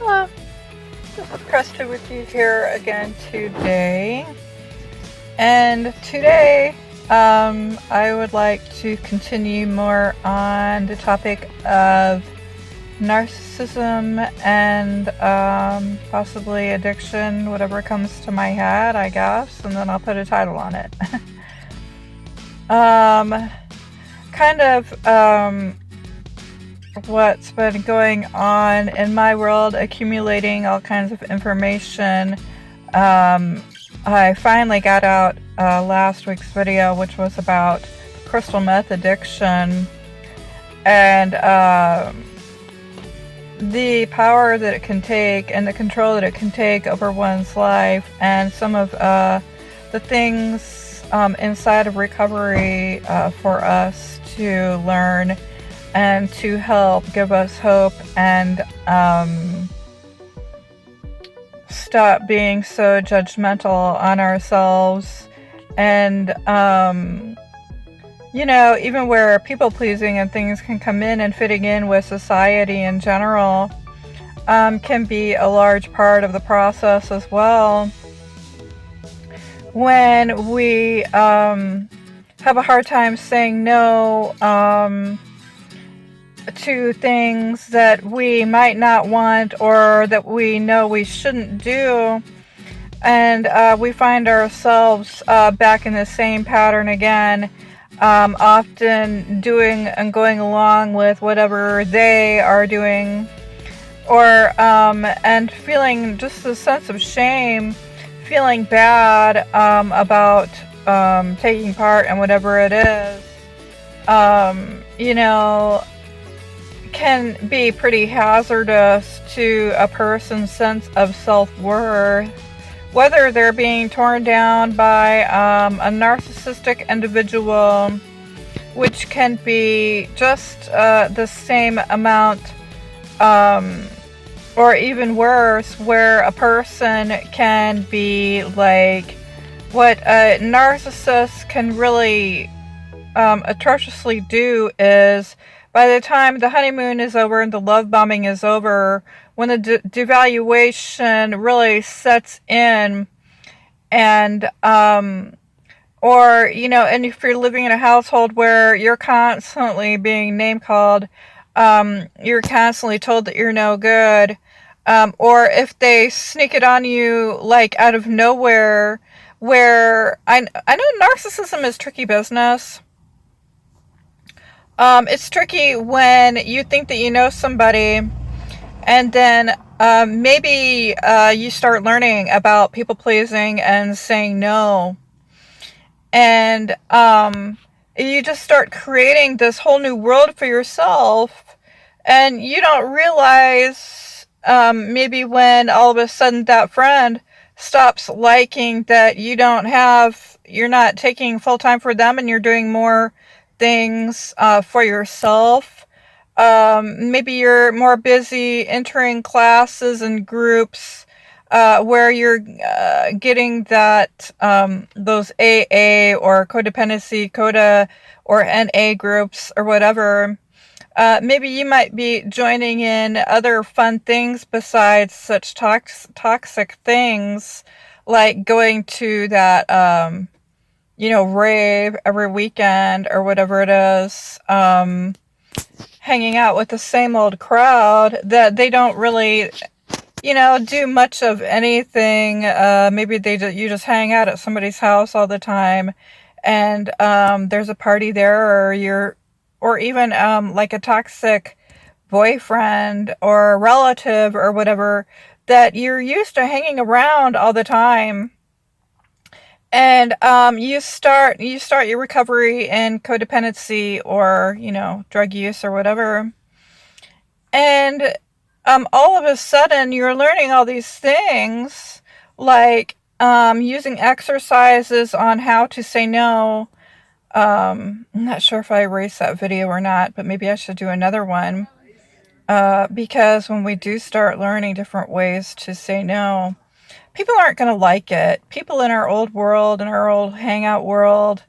Hello, this is Krista with you here again today. And today, I would like to continue more on the topic of narcissism and possibly addiction, whatever comes to my head, I guess, and then I'll put a title on it. Kind of what's been going on in my world, accumulating all kinds of information. I finally got out last week's video, which was about crystal meth addiction and the power that it can take and the control that it can take over one's life, and some of the things inside of recovery for us to learn and to help give us hope and stop being so judgmental on ourselves. And even where people pleasing and things can come in and fitting in with society in general can be a large part of the process as well. When we have a hard time saying no to things that we might not want or that we know we shouldn't do, and we find ourselves back in the same pattern again, often doing and going along with whatever they are doing, or and feeling just a sense of shame, feeling bad about taking part in whatever it is, can be pretty hazardous to a person's sense of self-worth, whether they're being torn down by a narcissistic individual, which can be just the same amount, or even worse, where a person can be like, what a narcissist can really atrociously do is, by the time the honeymoon is over and the love bombing is over, when the devaluation really sets in, and and if you're living in a household where you're constantly being name called, you're constantly told that you're no good, or if they sneak it on you like out of nowhere, where I know narcissism is tricky business. It's tricky when you think that you know somebody, and then maybe you start learning about people pleasing and saying no, and you just start creating this whole new world for yourself, and you don't realize maybe when all of a sudden that friend stops liking that you're not taking full time for them and you're doing more things for yourself. Maybe you're more busy entering classes and groups where you're getting that those AA or codependency, CODA, or NA groups or whatever. Maybe you might be joining in other fun things besides such toxic things, like going to that rave every weekend or whatever it is, hanging out with the same old crowd that they don't really, do much of anything. Maybe you just hang out at somebody's house all the time, and there's a party there, or even like a toxic boyfriend or relative or whatever that you're used to hanging around all the time. And you start your recovery in codependency or drug use or whatever, and all of a sudden you're learning all these things, like using exercises on how to say no. I'm not sure if I erased that video or not, but maybe I should do another one, because when we do start learning different ways to say no, people aren't going to like it. People in our old world, in our old hangout world,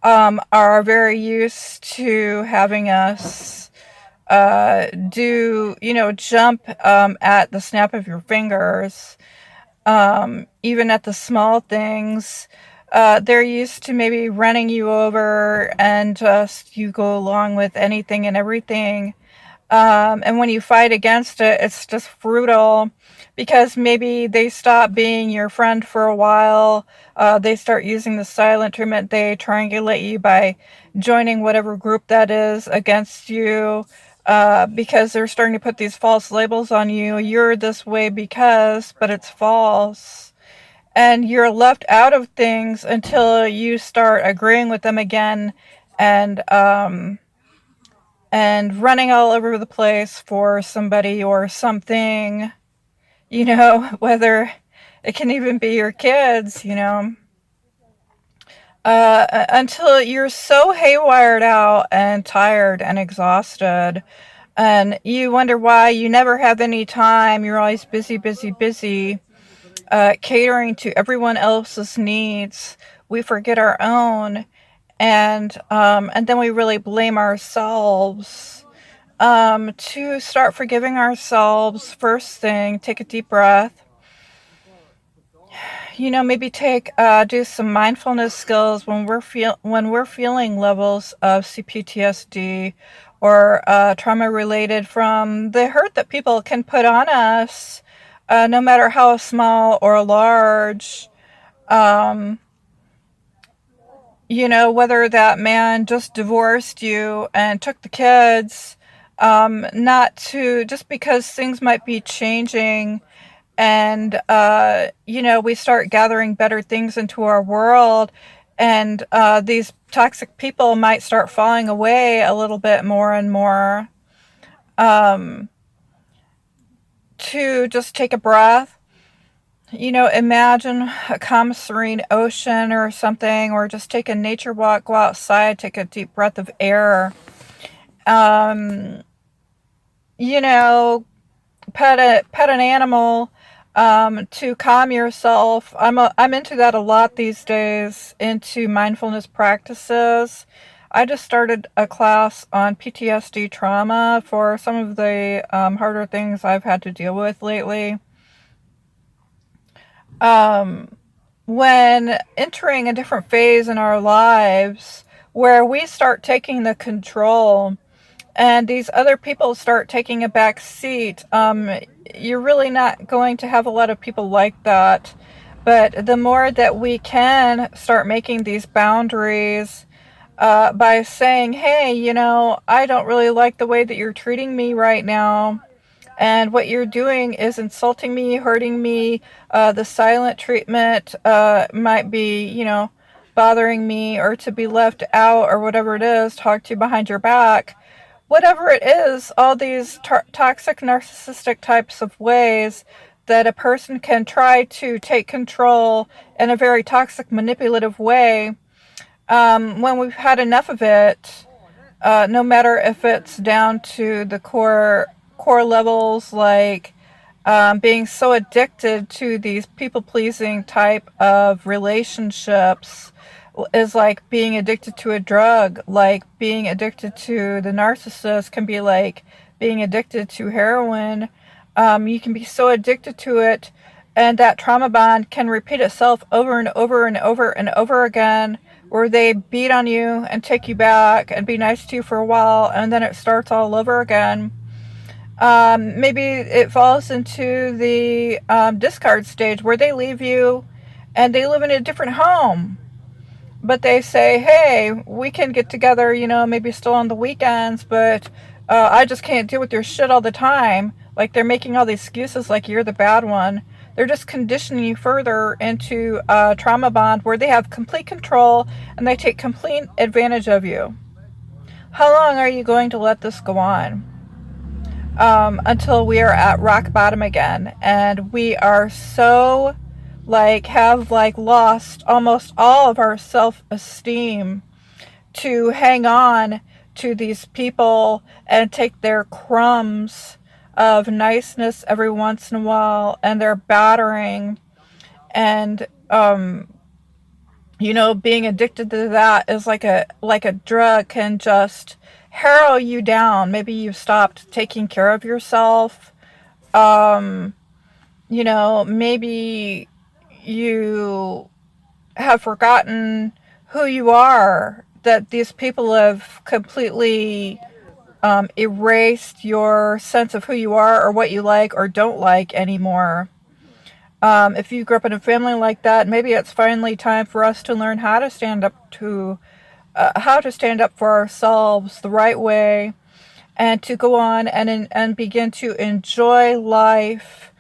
are very used to having us jump at the snap of your fingers, even at the small things. They're used to maybe running you over and just you go along with anything and everything. And when you fight against it, it's just brutal because maybe they stop being your friend for a while. They start using the silent treatment. They triangulate you by joining whatever group that is against you, because they're starting to put these false labels on you. You're this way because, but it's false. And you're left out of things until you start agreeing with them again, and running all over the place for somebody or something, whether it can even be your kids, until you're so haywired out and tired and exhausted. And you wonder why you never have any time. You're always busy, busy, busy, catering to everyone else's needs. We forget our own. And then we really blame ourselves. To start forgiving ourselves, first thing, take a deep breath. Maybe do some mindfulness skills when we're feeling levels of CPTSD or trauma related from the hurt that people can put on us, no matter how small or large. Whether that man just divorced you and took the kids, not to, just because things might be changing, and we start gathering better things into our world, and these toxic people might start falling away a little bit more and more. To just take a breath, imagine a calm, serene ocean or something, or just take a nature walk, go outside, take a deep breath of air. Um, you know, pet an animal, to calm yourself. I'm into that a lot these days, into mindfulness practices. I just started a class on PTSD trauma for some of the harder things I've had to deal with lately. Um, when entering a different phase in our lives where we start taking the control and these other people start taking a back seat, you're really not going to have a lot of people like that. But the more that we can start making these boundaries, by saying, hey, I don't really like the way that you're treating me right now. And what you're doing is insulting me, hurting me. The silent treatment might be, bothering me, or to be left out, or whatever it is, talk to you behind your back. Whatever it is, all these toxic narcissistic types of ways that a person can try to take control in a very toxic, manipulative way. When we've had enough of it, no matter if it's down to the core levels, like being so addicted to these people pleasing type of relationships, is like being addicted to a drug. Like being addicted to the narcissist can be like being addicted to heroin. You can be so addicted to it, and that trauma bond can repeat itself over and over and over and over again, where they beat on you and take you back and be nice to you for a while, and then it starts all over again. Maybe it falls into the discard stage where they leave you and they live in a different home. But they say, hey, we can get together, maybe still on the weekends, but I just can't deal with your shit all the time. Like they're making all these excuses like you're the bad one. They're just conditioning you further into a trauma bond where they have complete control and they take complete advantage of you. How long are you going to let this go on? Until we are at rock bottom again, and we are so have lost almost all of our self-esteem to hang on to these people and take their crumbs of niceness every once in a while, and their battering, and being addicted to that is like a drug, can just harrow you down. Maybe you've stopped taking care of yourself. Um, maybe you have forgotten who you are, that these people have completely erased your sense of who you are or what you like or don't like anymore. If you grew up in a family like that, maybe it's finally time for us to learn how to stand up for ourselves the right way, and to go on and begin to enjoy life,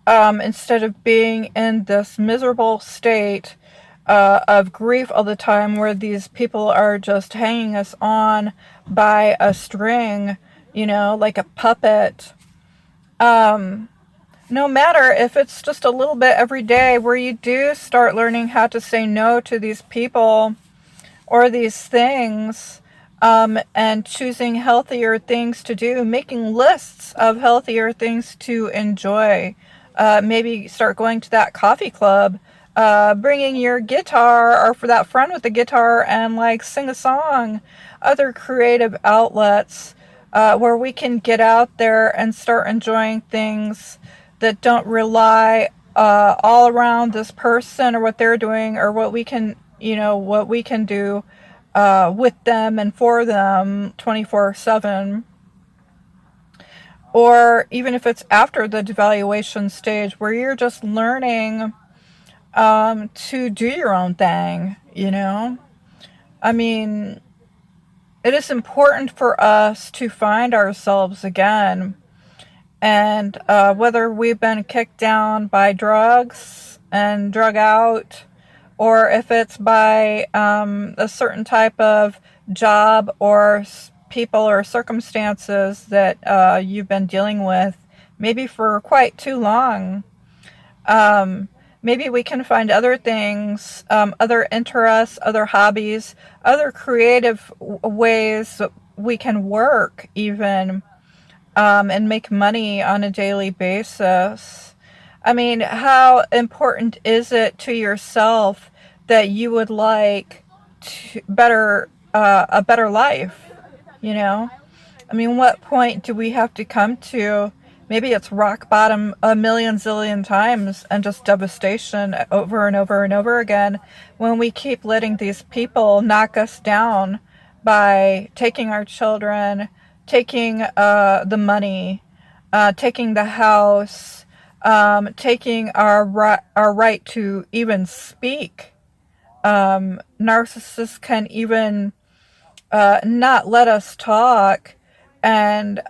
instead of being in this miserable state of grief all the time, where these people are just hanging us on by a string, like a puppet. Um, no matter if it's just a little bit every day, where you do start learning how to say no to these people or these things, and choosing healthier things to do, making lists of healthier things to enjoy. Maybe start going to that coffee club, bringing your guitar, or for that friend with the guitar, and like sing a song. Other creative outlets, where we can get out there and start enjoying things that don't rely all around this person or what they're doing, or what we can do with them and for them 24/7. Or even if it's after the devaluation stage, where you're just learning to do your own thing. I mean, it is important for us to find ourselves again. And whether we've been kicked down by drugs and drug out, or if it's by a certain type of job or people or circumstances that you've been dealing with, maybe for quite too long. Um, Maybe we can find other things, other interests, other hobbies, other creative ways that we can work, even, and make money on a daily basis. I mean, how important is it to yourself that you would like a better life? You know, I mean, what point do we have to come to? Maybe it's rock bottom a million zillion times and just devastation over and over and over again, when we keep letting these people knock us down by taking our children, taking the money, taking the house, taking our right to even speak. Narcissists can even not let us talk, and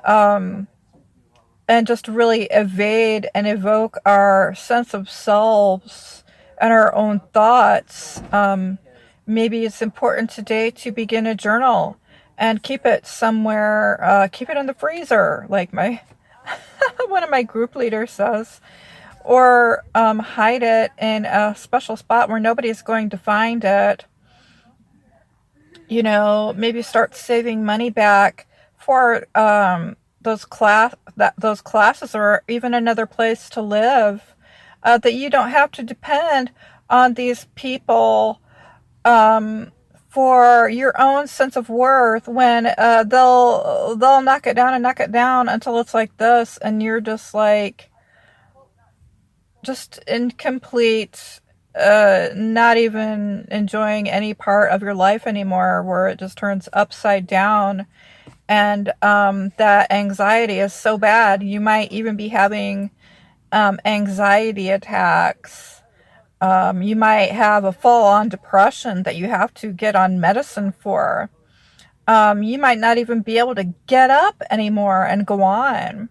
just really evade and evoke our sense of selves and our own thoughts. Maybe it's important today to begin a journal and keep it somewhere, keep it in the freezer, like my one of my group leaders says, or hide it in a special spot where nobody's going to find it. Maybe start saving money back for those classes, or even another place to live, that you don't have to depend on these people for your own sense of worth, when they'll knock it down and knock it down until it's like this, and you're just like, just incomplete, not even enjoying any part of your life anymore, where it just turns upside down. And that anxiety is so bad, you might even be having anxiety attacks. You might have a full-on depression that you have to get on medicine for. You might not even be able to get up anymore and go on.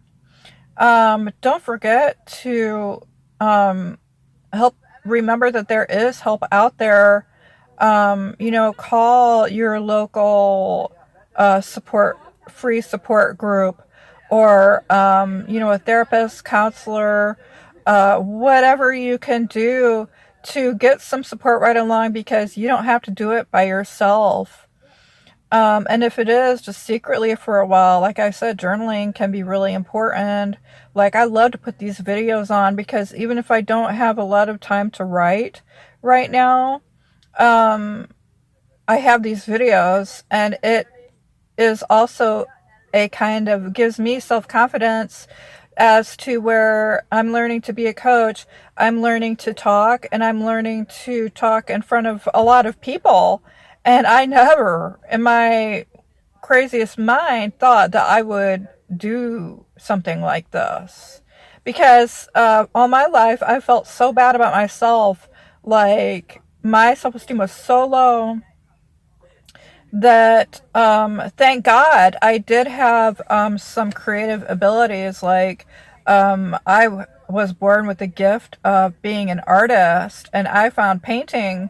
Don't forget to help. Remember that there is help out there. Call your local free support group, or a therapist, counselor, whatever you can do to get some support right along, because you don't have to do it by yourself. And if it is just secretly for a while, like I said, journaling can be really important. Like, I love to put these videos on, because even if I don't have a lot of time to write right now, I have these videos, and is also a kind of gives me self-confidence as to where I'm learning to be a coach. I'm learning to talk, and I'm learning to talk in front of a lot of people. And I never, in my craziest mind, thought that I would do something like this. Because all my life, I felt so bad about myself. Like, my self esteem was so low that thank God I did have some creative abilities. Like was born with the gift of being an artist, and I found painting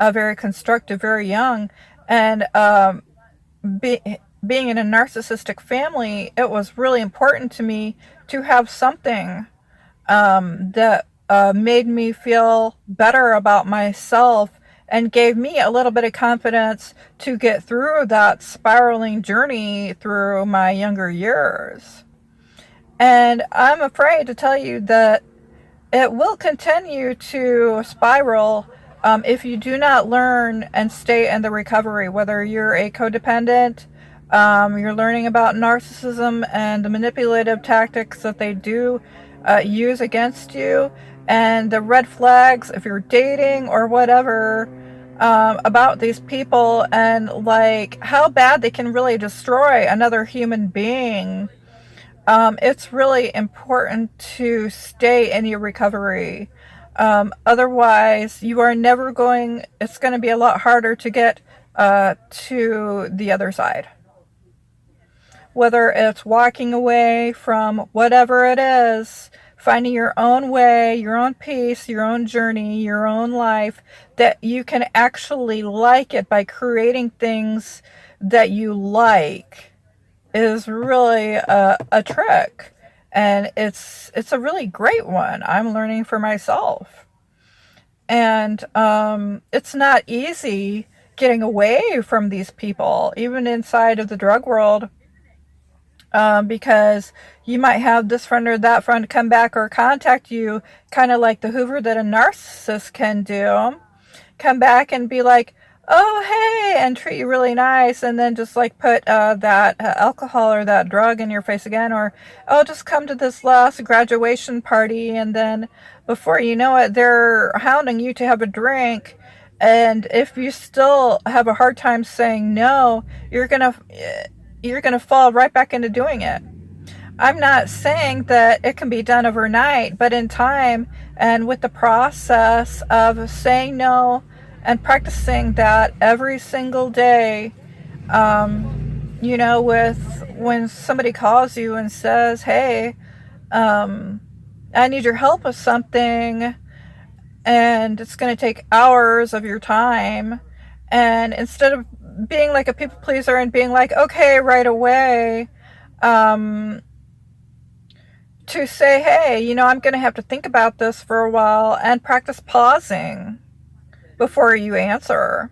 very constructive, very young. And be, being in a narcissistic family, it was really important to me to have something that made me feel better about myself and gave me a little bit of confidence to get through that spiraling journey through my younger years. And I'm afraid to tell you that it will continue to spiral if you do not learn and stay in the recovery, whether you're a codependent, you're learning about narcissism and the manipulative tactics that they do use against you, and the red flags if you're dating or whatever about these people, and like how bad they can really destroy another human being. It's really important to stay in your recovery. Otherwise, you are never going, it's going to be a lot harder to get to the other side. Whether it's walking away from whatever it is, finding your own way, your own peace, your own journey, your own life, that you can actually like it by creating things that you like is really a trick, and it's a really great one. I'm learning for myself, and it's not easy getting away from these people, even inside of the drug world, because you might have this friend or that friend come back or contact you, kind of like the Hoover that a narcissist can do, come back and be like, oh, hey, and treat you really nice, and then just like put that alcohol or that drug in your face again, or, oh, just come to this last graduation party, and then before you know it, they're hounding you to have a drink. And if you still have a hard time saying no, you're gonna fall right back into doing it. I'm not saying that it can be done overnight, but in time and with the process of saying no and practicing that every single day, with when somebody calls you and says, hey, I need your help with something, and it's going to take hours of your time, and instead of being like a people pleaser and being like, okay, right away, um, to say, hey, I'm going to have to think about this for a while, and practice pausing before you answer.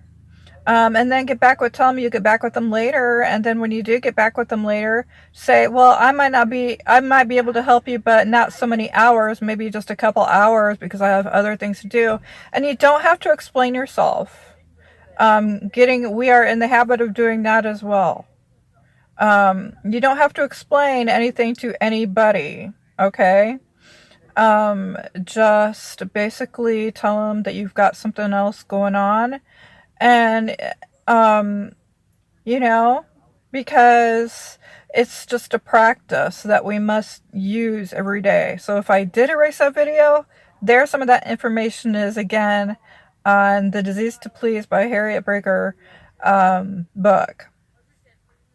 And then tell them you get back with them later. And then when you do get back with them later, say, well, I might be able to help you, but not so many hours, maybe just a couple hours because I have other things to do. And you don't have to explain yourself. We are in the habit of doing that as well. You don't have to explain anything to anybody. Okay. Just basically tell them that you've got something else going on, and um, you know, because it's just a practice that we must use every day. So if I did erase that video, there some of that information is again on the Disease to Please by Harriet Breaker book.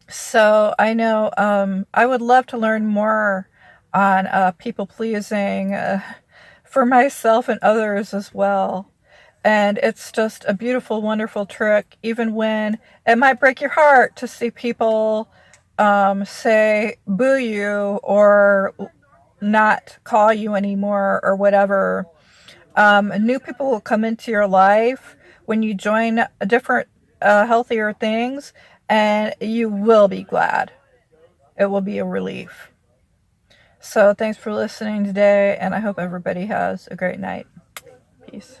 So I know I would love to learn more on people pleasing for myself and others as well. And it's just a beautiful, wonderful trick, even when it might break your heart to see people say boo you or not call you anymore or whatever. New people will come into your life when you join different, healthier things, and you will be glad. It will be a relief. So thanks for listening today, and I hope everybody has a great night. Peace.